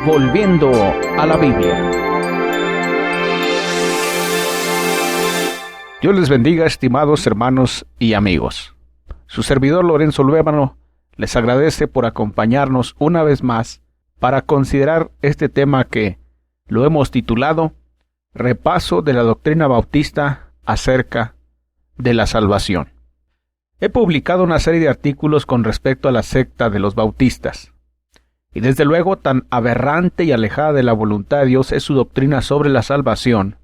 Volviendo a la Biblia. Dios les bendiga, estimados hermanos y amigos. Su servidor Lorenzo Luébano les agradece por acompañarnos una vez más para considerar este tema que lo hemos titulado Repaso de la doctrina bautista acerca de la salvación. He publicado una serie de artículos con respecto a la secta de los bautistas. Y desde luego tan aberrante y alejada de la voluntad de Dios es su doctrina sobre la salvación,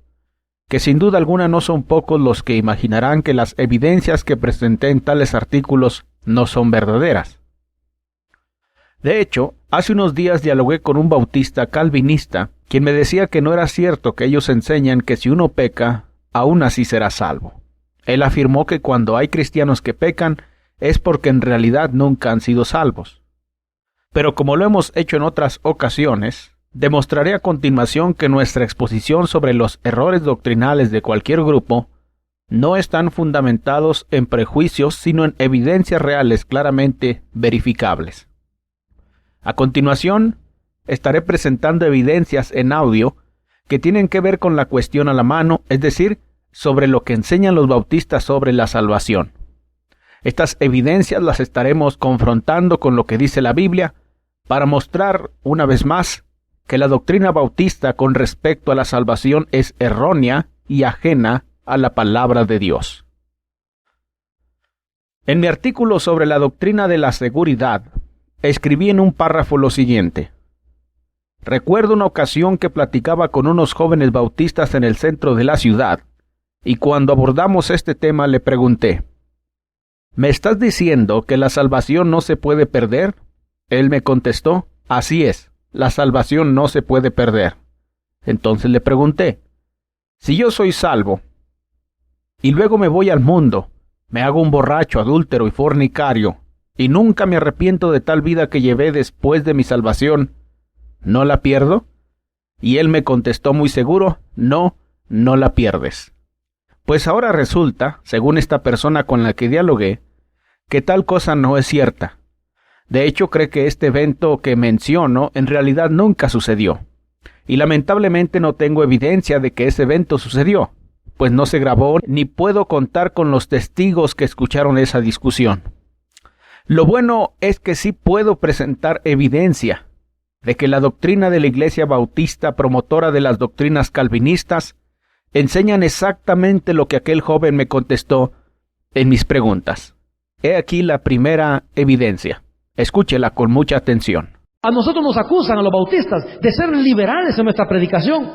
que sin duda alguna no son pocos los que imaginarán que las evidencias que presenté en tales artículos no son verdaderas. De hecho, hace unos días dialogué con un bautista calvinista, quien me decía que no era cierto que ellos enseñan que si uno peca, aún así será salvo. Él afirmó que cuando hay cristianos que pecan, es porque en realidad nunca han sido salvos. Pero como lo hemos hecho en otras ocasiones, demostraré a continuación que nuestra exposición sobre los errores doctrinales de cualquier grupo no están fundamentados en prejuicios, sino en evidencias reales claramente verificables. A continuación, estaré presentando evidencias en audio que tienen que ver con la cuestión a la mano, es decir, sobre lo que enseñan los bautistas sobre la salvación. Estas evidencias las estaremos confrontando con lo que dice la Biblia, para mostrar, una vez más, que la doctrina bautista con respecto a la salvación es errónea y ajena a la palabra de Dios. En mi artículo sobre la doctrina de la seguridad, escribí en un párrafo lo siguiente. Recuerdo una ocasión que platicaba con unos jóvenes bautistas en el centro de la ciudad, y cuando abordamos este tema le pregunté, ¿me estás diciendo que la salvación no se puede perder? Él me contestó, así es, la salvación no se puede perder. Entonces le pregunté, si yo soy salvo, y luego me voy al mundo, me hago un borracho, adúltero y fornicario, y nunca me arrepiento de tal vida que llevé después de mi salvación, ¿no la pierdo? Y él me contestó muy seguro, no, no la pierdes. Pues ahora resulta, según esta persona con la que dialogué, que tal cosa no es cierta. De hecho, cree que este evento que menciono en realidad nunca sucedió. Y lamentablemente no tengo evidencia de que ese evento sucedió, pues no se grabó ni puedo contar con los testigos que escucharon esa discusión. Lo bueno es que sí puedo presentar evidencia de que la doctrina de la Iglesia Bautista, promotora de las doctrinas calvinistas, enseñan exactamente lo que aquel joven me contestó en mis preguntas. He aquí la primera evidencia. Escúchela con mucha atención. A nosotros nos acusan, a los bautistas, de ser liberales en nuestra predicación.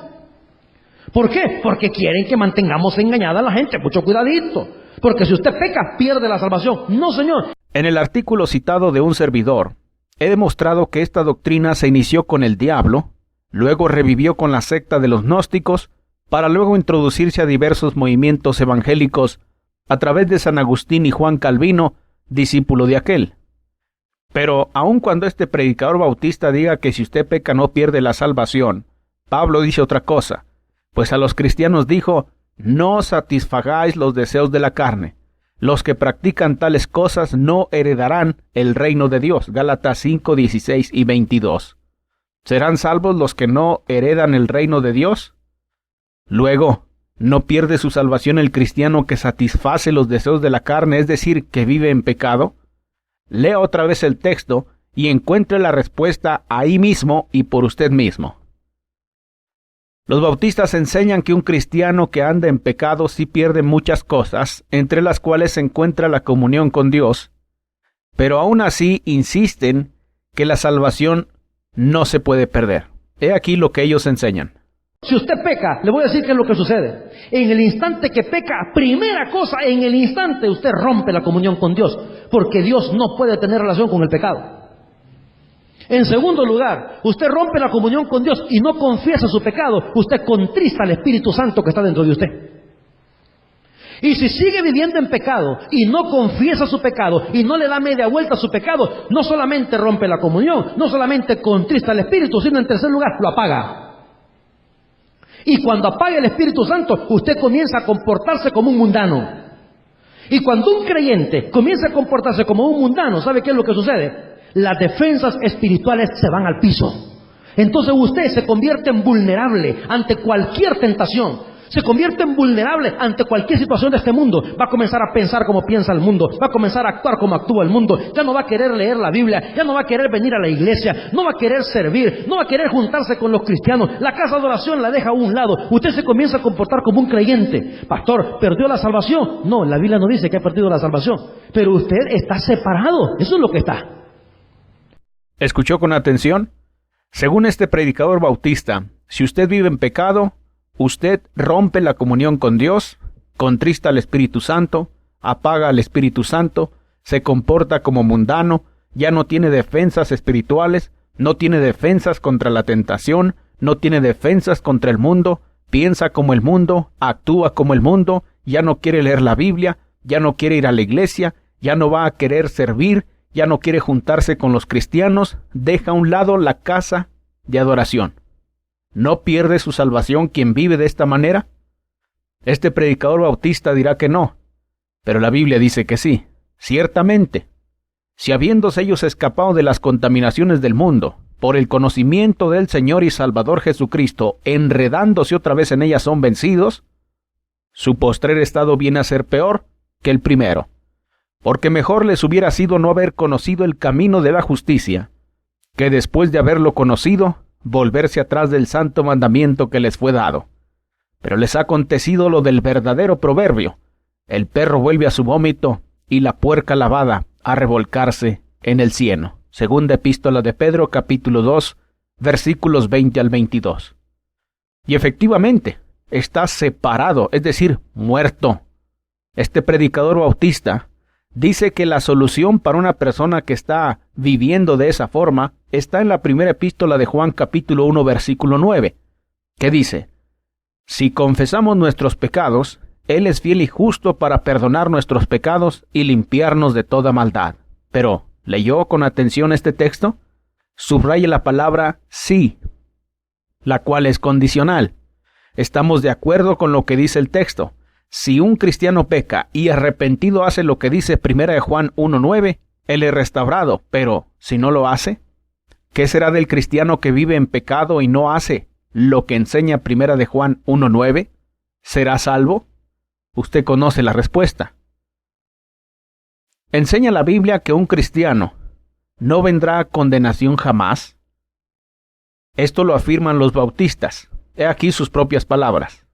¿Por qué? Porque quieren que mantengamos engañada a la gente. Mucho cuidadito. Porque si usted peca, pierde la salvación. No, señor. En el artículo citado de un servidor, he demostrado que esta doctrina se inició con el diablo, luego revivió con la secta de los gnósticos, para luego introducirse a diversos movimientos evangélicos a través de San Agustín y Juan Calvino, discípulo de aquel. Pero aun cuando este predicador bautista diga que si usted peca no pierde la salvación, Pablo dice otra cosa, pues a los cristianos dijo, no satisfagáis los deseos de la carne. Los que practican tales cosas no heredarán el reino de Dios. Gálatas 5, 16 y 22. ¿Serán salvos los que no heredan el reino de Dios? Luego, ¿no pierde su salvación el cristiano que satisface los deseos de la carne, es decir, que vive en pecado? Lea otra vez el texto y encuentre la respuesta ahí mismo y por usted mismo. Los bautistas enseñan que un cristiano que anda en pecado sí pierde muchas cosas, entre las cuales se encuentra la comunión con Dios, pero aún así insisten que la salvación no se puede perder. He aquí lo que ellos enseñan. Si usted peca, le voy a decir qué es lo que sucede. En el instante que peca, primera cosa, en el instante usted rompe la comunión con Dios, porque Dios no puede tener relación con el pecado. En segundo lugar, usted rompe la comunión con Dios y no confiesa su pecado, usted contrista al Espíritu Santo que está dentro de usted. Y si sigue viviendo en pecado y no confiesa su pecado y no le da media vuelta a su pecado, no solamente rompe la comunión, no solamente contrista al Espíritu, sino en tercer lugar, lo apaga. Y cuando apaga el Espíritu Santo, usted comienza a comportarse como un mundano. Y cuando un creyente comienza a comportarse como un mundano, ¿sabe qué es lo que sucede? las defensas espirituales se van al piso. Entonces usted se convierte en vulnerable ante cualquier tentación. Se convierte en vulnerable ante cualquier situación de este mundo. Va a comenzar a pensar como piensa el mundo. Va a comenzar a actuar como actúa el mundo. Ya no va a querer leer la Biblia. Ya no va a querer venir a la iglesia. No va a querer servir. No va a querer juntarse con los cristianos. La casa de oración la deja a un lado. Usted se comienza a comportar como un creyente. Pastor, ¿perdió la salvación? No, la Biblia no dice que ha perdido la salvación. Pero usted está separado. Eso es lo que está. ¿Escuchó con atención? Según este predicador bautista, si usted vive en pecado, usted rompe la comunión con Dios, contrista al Espíritu Santo, apaga al Espíritu Santo, se comporta como mundano, ya no tiene defensas espirituales, no tiene defensas contra la tentación, no tiene defensas contra el mundo, piensa como el mundo, actúa como el mundo, ya no quiere leer la Biblia, ya no quiere ir a la iglesia, ya no va a querer servir, ya no quiere juntarse con los cristianos, deja a un lado la casa de adoración. ¿No pierde su salvación quien vive de esta manera? Este predicador bautista dirá que no, pero la Biblia dice que sí. Ciertamente, si habiéndose ellos escapado de las contaminaciones del mundo, por el conocimiento del Señor y Salvador Jesucristo, enredándose otra vez en ellas son vencidos, su postrer estado viene a ser peor que el primero, porque mejor les hubiera sido no haber conocido el camino de la justicia, que después de haberlo conocido, volverse atrás del santo mandamiento que les fue dado. Pero les ha acontecido lo del verdadero proverbio: el perro vuelve a su vómito y la puerca lavada a revolcarse en el cieno. Segunda epístola de Pedro, capítulo 2, versículos 20 al 22. Y efectivamente, está separado, es decir, muerto. Este predicador bautista dice que la solución para una persona que está viviendo de esa forma está en la primera epístola de Juan capítulo 1 versículo 9, que dice: si confesamos nuestros pecados, Él es fiel y justo para perdonar nuestros pecados y limpiarnos de toda maldad. Pero, ¿leyó con atención este texto? Subraya la palabra sí, la cual es condicional. Estamos de acuerdo con lo que dice el texto. Si un cristiano peca y arrepentido hace lo que dice 1 de Juan 1:9, él es restaurado, pero si no lo hace, ¿qué será del cristiano que vive en pecado y no hace lo que enseña 1 de Juan 1:9? ¿Será salvo? Usted conoce la respuesta. ¿Enseña la Biblia que un cristiano no vendrá a condenación jamás? Esto lo afirman los bautistas. He aquí sus propias palabras.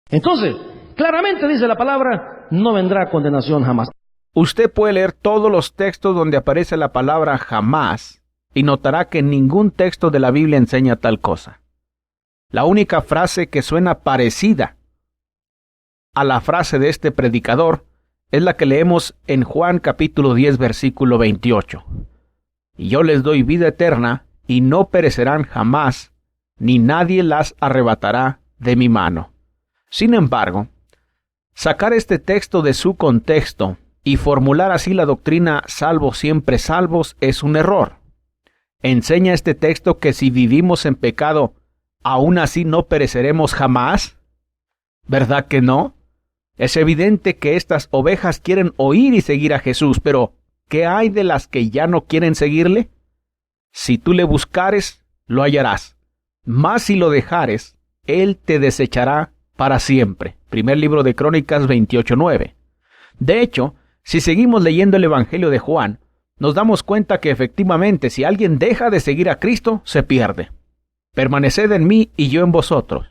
Entonces, claramente dice la palabra: no vendrá condenación jamás. Usted puede leer todos los textos donde aparece la palabra jamás y notará que ningún texto de la Biblia enseña tal cosa. La única frase que suena parecida a la frase de este predicador es la que leemos en Juan capítulo 10 versículo 28. Y yo les doy vida eterna y no perecerán jamás, ni nadie las arrebatará de mi mano. Sin embargo, sacar este texto de su contexto y formular así la doctrina salvos siempre salvos es un error. ¿Enseña este texto que si vivimos en pecado, aún así no pereceremos jamás? ¿Verdad que no? Es evidente que estas ovejas quieren oír y seguir a Jesús, pero ¿qué hay de las que ya no quieren seguirle? Si tú le buscares, lo hallarás, mas si lo dejares, él te desechará para siempre. Primer libro de Crónicas 28:9. De hecho, si seguimos leyendo el Evangelio de Juan, nos damos cuenta que efectivamente si alguien deja de seguir a Cristo, se pierde. Permaneced en mí y yo en vosotros.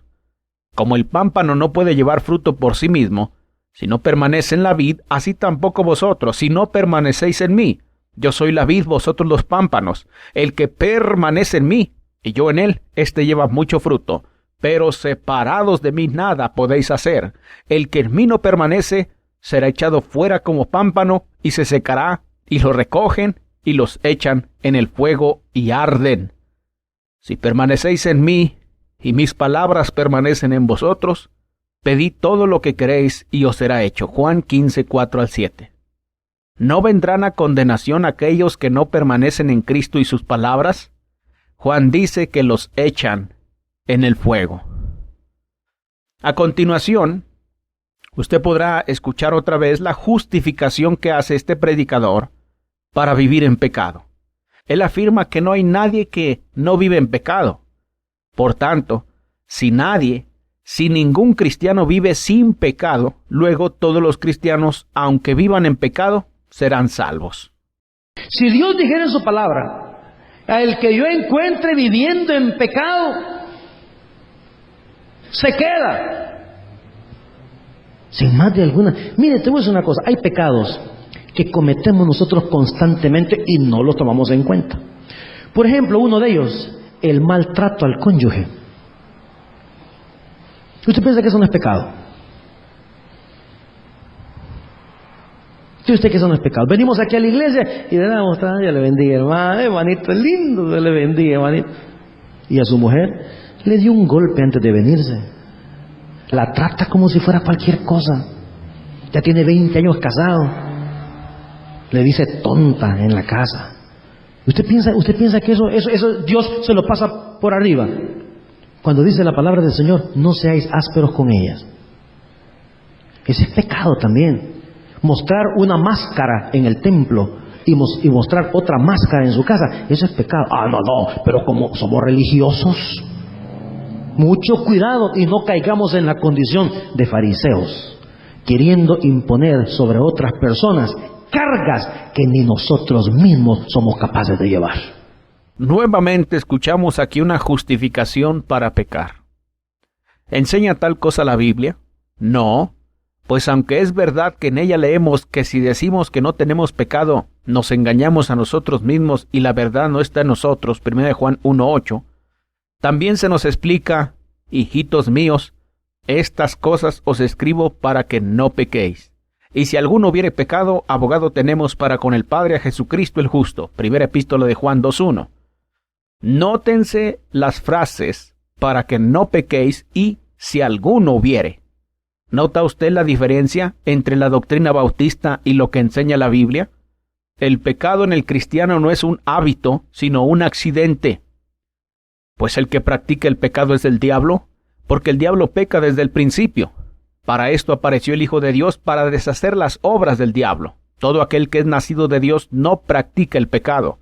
Como el pámpano no puede llevar fruto por sí mismo, si no permanece en la vid, así tampoco vosotros, si no permanecéis en mí. Yo soy la vid, vosotros los pámpanos. El que permanece en mí y yo en él, éste lleva mucho fruto. Pero separados de mí nada podéis hacer. El que en mí no permanece será echado fuera como pámpano y se secará, y lo recogen y los echan en el fuego y arden. Si permanecéis en mí y mis palabras permanecen en vosotros, pedid todo lo que queréis y os será hecho. Juan 15, 4 al 7. ¿No vendrán a condenación aquellos que no permanecen en Cristo y sus palabras? Juan dice que los echan en el fuego. A continuación, usted podrá escuchar otra vez la justificación que hace este predicador para vivir en pecado. Él afirma que no hay nadie que no vive en pecado. Por tanto, si ningún cristiano vive sin pecado, luego todos los cristianos, aunque vivan en pecado, serán salvos. Si Dios dijera en su palabra, al que yo encuentre viviendo en pecado, se queda. Sin más de alguna. Mire, te voy a decir una cosa, hay pecados que cometemos nosotros constantemente y no los tomamos en cuenta. Por ejemplo, uno de ellos, el maltrato al cónyuge. ¿Usted piensa que eso no es pecado? ¿Sí usted que eso no es pecado? Venimos aquí a la iglesia y le damos, Dios le bendiga, hermanito, lindo, Dios le bendiga, hermanito. Y a su mujer le dio un golpe antes de venirse. La trata como si fuera cualquier cosa. Ya tiene 20 años casado. Le dice tonta en la casa. ¿Usted piensa que eso Dios se lo pasa por arriba? Cuando dice la palabra del Señor, no seáis ásperos con ellas. Ese es pecado también. Mostrar una máscara en el templo y mostrar otra máscara en su casa, eso es pecado. No, pero como somos religiosos, mucho cuidado y no caigamos en la condición de fariseos, queriendo imponer sobre otras personas cargas que ni nosotros mismos somos capaces de llevar. Nuevamente escuchamos aquí una justificación para pecar. ¿Enseña tal cosa la Biblia? No, pues aunque es verdad que en ella leemos que si decimos que no tenemos pecado, nos engañamos a nosotros mismos y la verdad no está en nosotros, 1 Juan 1:8, también se nos explica, hijitos míos, estas cosas os escribo para que no pequéis. Y si alguno hubiere pecado, abogado tenemos para con el Padre a Jesucristo el justo. Primera epístola de Juan 2:1. Nótense las frases para que no pequéis y si alguno hubiere. ¿Nota usted la diferencia entre la doctrina bautista y lo que enseña la Biblia? El pecado en el cristiano no es un hábito, sino un accidente. Pues el que practica el pecado es el diablo, porque el diablo peca desde el principio. Para esto apareció el Hijo de Dios, para deshacer las obras del diablo. Todo aquel que es nacido de Dios no practica el pecado,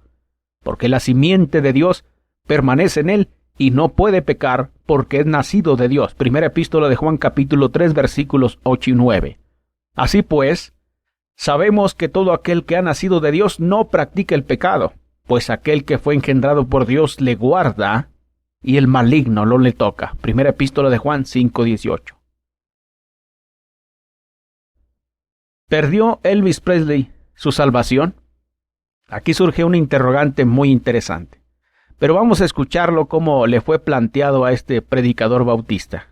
porque la simiente de Dios permanece en él y no puede pecar porque es nacido de Dios. Primera epístola de Juan capítulo 3 versículos 8 y 9. Así pues, sabemos que todo aquel que ha nacido de Dios no practica el pecado, pues aquel que fue engendrado por Dios le guarda y el maligno no le toca. Primera epístola de Juan 5:18. ¿Perdió Elvis Presley su salvación? Aquí surge un interrogante muy interesante, pero vamos a escucharlo como le fue planteado a este predicador bautista.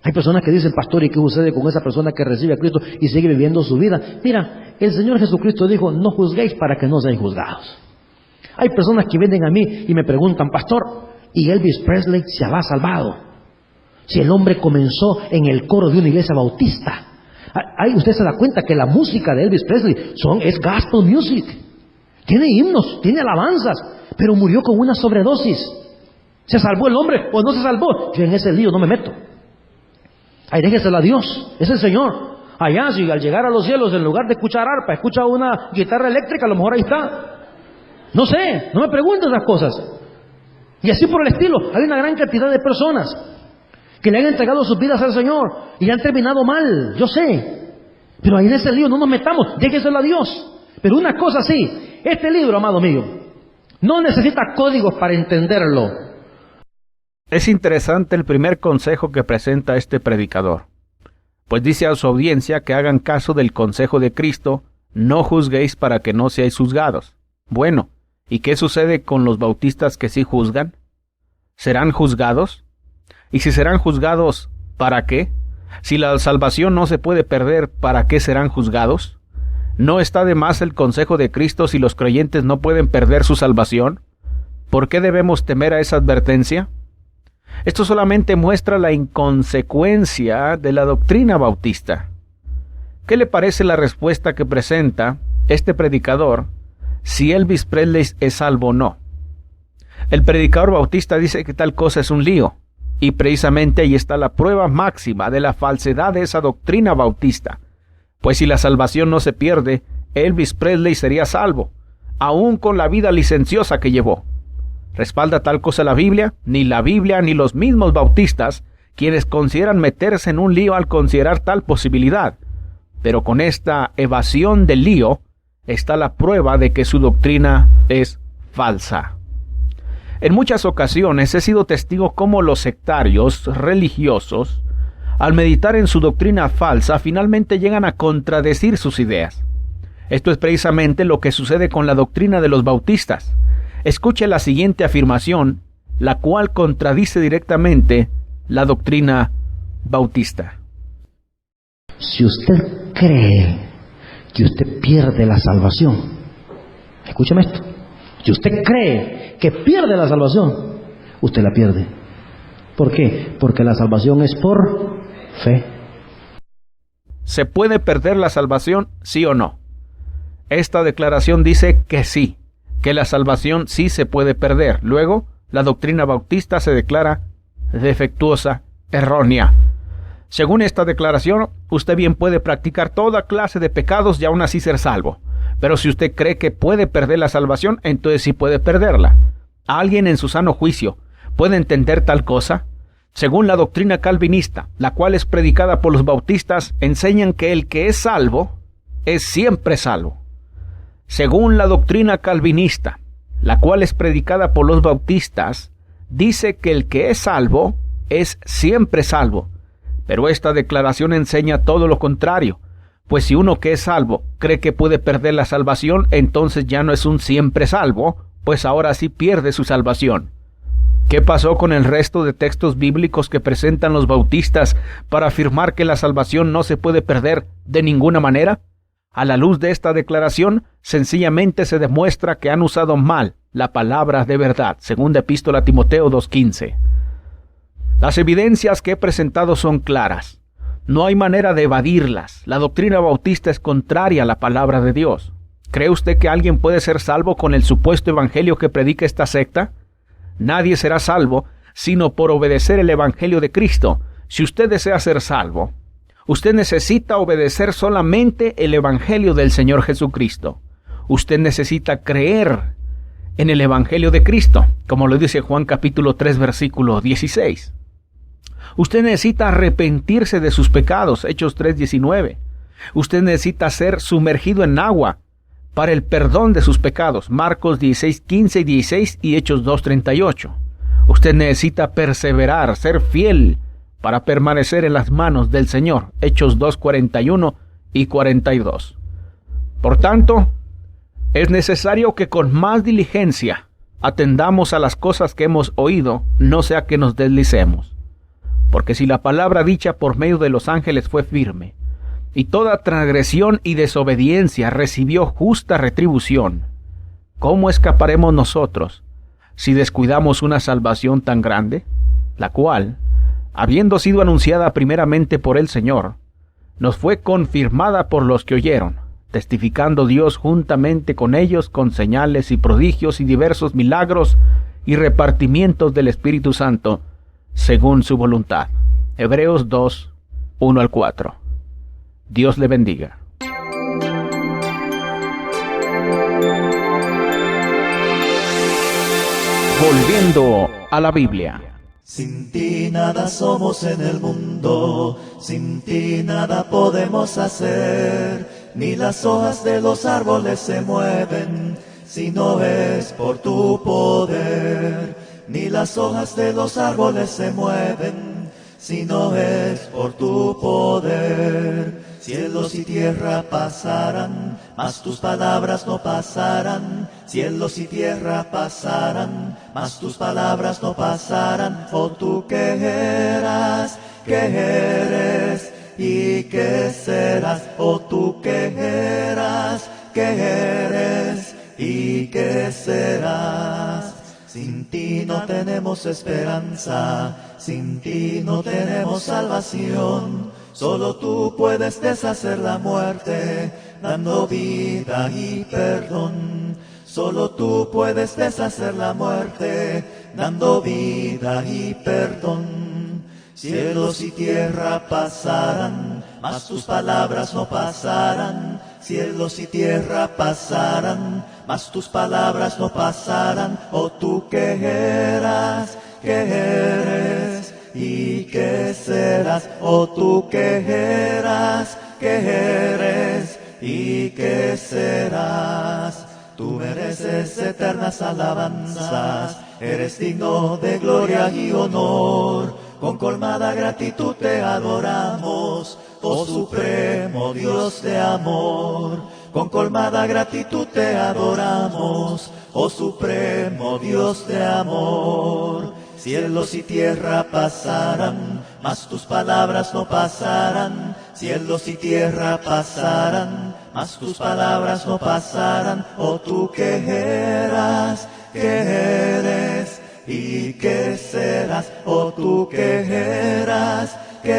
Hay personas que dicen, pastor, ¿y qué sucede con esa persona que recibe a Cristo y sigue viviendo su vida? Mira, el Señor Jesucristo dijo, no juzguéis para que no seáis juzgados. Hay personas que vienen a mí y me preguntan, pastor, ¿y Elvis Presley se habrá salvado? Si el hombre comenzó en el coro de una iglesia bautista. Usted se da cuenta que la música de Elvis Presley es gospel music. Tiene himnos, tiene alabanzas, pero murió con una sobredosis. ¿Se salvó el hombre o no se salvó? Yo en ese lío no me meto. Ahí déjesela a Dios, es el Señor. Allá, si al llegar a los cielos, en lugar de escuchar arpa, escucha una guitarra eléctrica, a lo mejor ahí está. No sé, no me preguntes esas cosas. Y así por el estilo, hay una gran cantidad de personas que le han entregado sus vidas al Señor y han terminado mal, yo sé. Pero ahí en ese lío no nos metamos, déjeselo a Dios. Pero una cosa sí, este libro, amado mío, no necesita códigos para entenderlo. Es interesante el primer consejo que presenta este predicador, pues dice a su audiencia que hagan caso del consejo de Cristo, no juzguéis para que no seáis juzgados. Bueno, ¿y qué sucede con los bautistas que sí juzgan? ¿Serán juzgados? Y si serán juzgados, ¿para qué? Si la salvación no se puede perder, ¿para qué serán juzgados? ¿No está de más el consejo de Cristo si los creyentes no pueden perder su salvación? ¿Por qué debemos temer a esa advertencia? Esto solamente muestra la inconsecuencia de la doctrina bautista. ¿Qué le parece la respuesta que presenta este predicador si Elvis Presley es salvo o no? El predicador bautista dice que tal cosa es un lío. Y precisamente ahí está la prueba máxima de la falsedad de esa doctrina bautista. Pues si la salvación no se pierde, Elvis Presley sería salvo. aún con la vida licenciosa que llevó. ¿Respalda tal cosa la Biblia? Ni la Biblia ni los mismos bautistas, quienes consideran meterse en un lío al considerar tal posibilidad. Pero con esta evasión del lío está la prueba de que su doctrina es falsa. En muchas ocasiones he sido testigo cómo los sectarios religiosos, al meditar en su doctrina falsa, finalmente llegan a contradecir sus ideas. Esto es precisamente lo que sucede con la doctrina de los bautistas. Escuche la siguiente afirmación, la cual contradice directamente la doctrina bautista. Si usted cree que usted pierde la salvación, escúcheme esto, si usted cree que pierde la salvación, usted la pierde. ¿Por qué? Porque la salvación es por fe. ¿Se puede perder la salvación, sí o no? Esta declaración dice que sí, que la salvación sí se puede perder. Luego, la doctrina bautista se declara defectuosa, errónea. Según esta declaración, usted bien puede practicar toda clase de pecados y aún así ser salvo. Pero si usted cree que puede perder la salvación, entonces sí puede perderla. ¿Alguien en su sano juicio puede entender tal cosa? Según la doctrina calvinista, la cual es predicada por los bautistas, enseñan que el que es salvo es siempre salvo. Según la doctrina calvinista, la cual es predicada por los bautistas, dice que el que es salvo es siempre salvo. Pero esta declaración enseña todo lo contrario, pues si uno que es salvo cree que puede perder la salvación, entonces ya no es un siempre salvo, pues ahora sí pierde su salvación. ¿Qué pasó con el resto de textos bíblicos que presentan los bautistas para afirmar que la salvación no se puede perder de ninguna manera? A la luz de esta declaración, sencillamente se demuestra que han usado mal la palabra de verdad, segunda epístola a Timoteo 2:15. Las evidencias que he presentado son claras. No hay manera de evadirlas. La doctrina bautista es contraria a la palabra de Dios. ¿Cree usted que alguien puede ser salvo con el supuesto evangelio que predica esta secta? Nadie será salvo sino por obedecer el evangelio de Cristo. Si usted desea ser salvo, usted necesita obedecer solamente el evangelio del Señor Jesucristo. Usted necesita creer en el evangelio de Cristo, como lo dice Juan capítulo 3, versículo 16. Usted necesita arrepentirse de sus pecados, Hechos 3:19. Usted necesita ser sumergido en agua para el perdón de sus pecados, Marcos 16:15 y 16 y Hechos 2:38. Usted necesita perseverar, ser fiel para permanecer en las manos del Señor, Hechos 2:41 y 42. Por tanto, es necesario que con más diligencia atendamos a las cosas que hemos oído, no sea que nos deslicemos. Porque si la palabra dicha por medio de los ángeles fue firme, y toda transgresión y desobediencia recibió justa retribución, ¿cómo escaparemos nosotros si descuidamos una salvación tan grande, la cual, habiendo sido anunciada primeramente por el Señor, nos fue confirmada por los que oyeron, testificando Dios juntamente con ellos con señales y prodigios y diversos milagros y repartimientos del Espíritu Santo, según su voluntad? Hebreos 2, 1 al 4. Dios le bendiga. Volviendo a la Biblia. Sin ti nada somos en el mundo, sin ti nada podemos hacer, ni las hojas de los árboles se mueven, si no es por tu poder. Ni las hojas de los árboles se mueven, si no es por tu poder. Cielos y tierra pasarán, mas tus palabras no pasarán. Cielos y tierra pasarán, mas tus palabras no pasarán. Oh, tú que eras, que eres y que serás. Oh, tú que eras, que eres y que serás. Sin ti no tenemos esperanza, sin ti no tenemos salvación. Solo tú puedes deshacer la muerte, dando vida y perdón. Solo tú puedes deshacer la muerte, dando vida y perdón. Cielos y tierra pasarán, mas tus palabras no pasarán. cielos y tierra pasarán, mas tus palabras no pasarán. Oh, tú que eras, que eres y que serás. Oh, tú que eras, que eres y que serás. Tú mereces eternas alabanzas, eres digno de gloria y honor. Con colmada gratitud te adoramos, oh supremo Dios de amor. Con colmada gratitud te adoramos, oh supremo Dios de amor. Cielos y tierra pasarán, mas tus palabras no pasarán. Cielos y tierra pasarán, mas tus palabras no pasarán. Oh, tú que eras, que eres y que serás. Oh, tú que eras, que